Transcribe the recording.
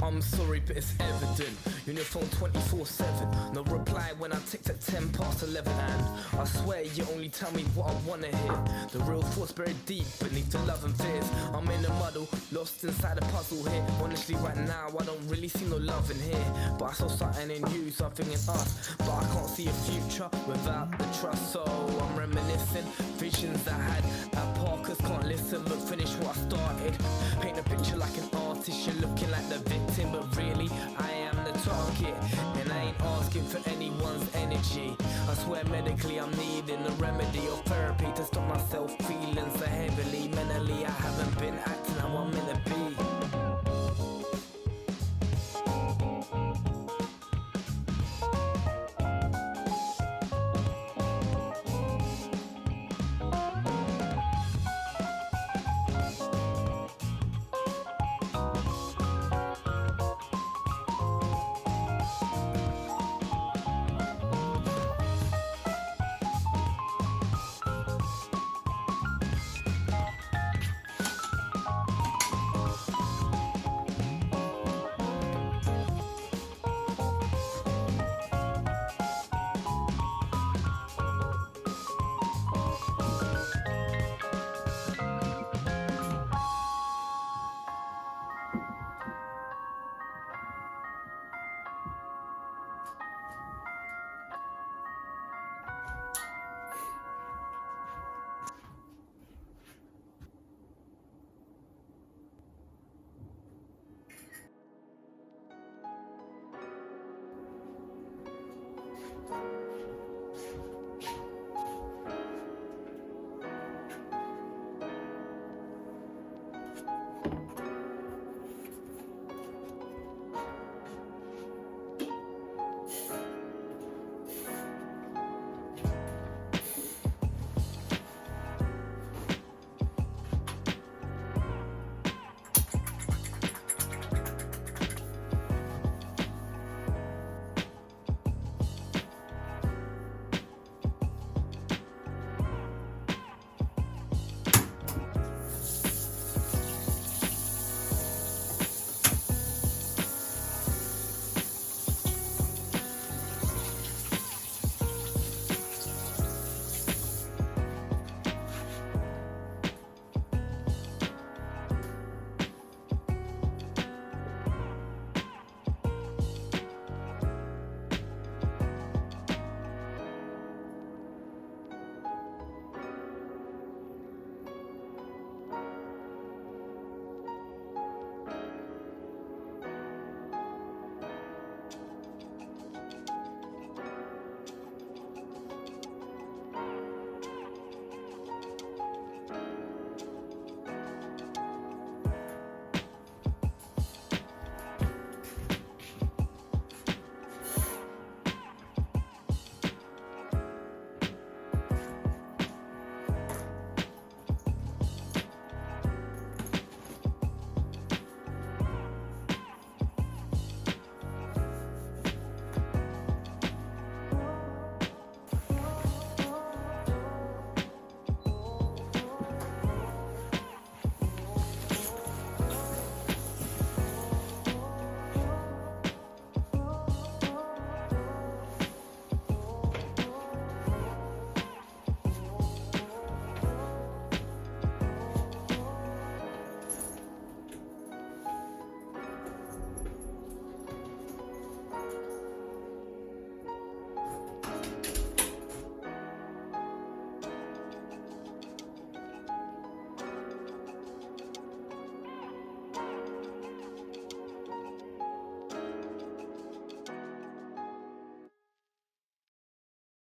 I'm sorry, but it's evident. You're on your phone 24/7. No reply when I text at 10 past 11. And I swear you only tell me what I wanna hear. The real thoughts buried deep beneath the love and fears. I'm in a muddle, lost inside a puzzle here. Honestly, right now I don't really see no love in here. But I saw something in you, something in us. But I can't see a future without the trust. So I'm reminiscing visions I had at Parkers. Can't listen but finish what I started. Paint a picture like an artist, you're looking like the victim, but really I am the target. And I ain't asking for anyone's energy. I swear medically I'm needing a remedy or therapy to stop myself feeling so heavily. Mentally I haven't been acting how I'm meant to be.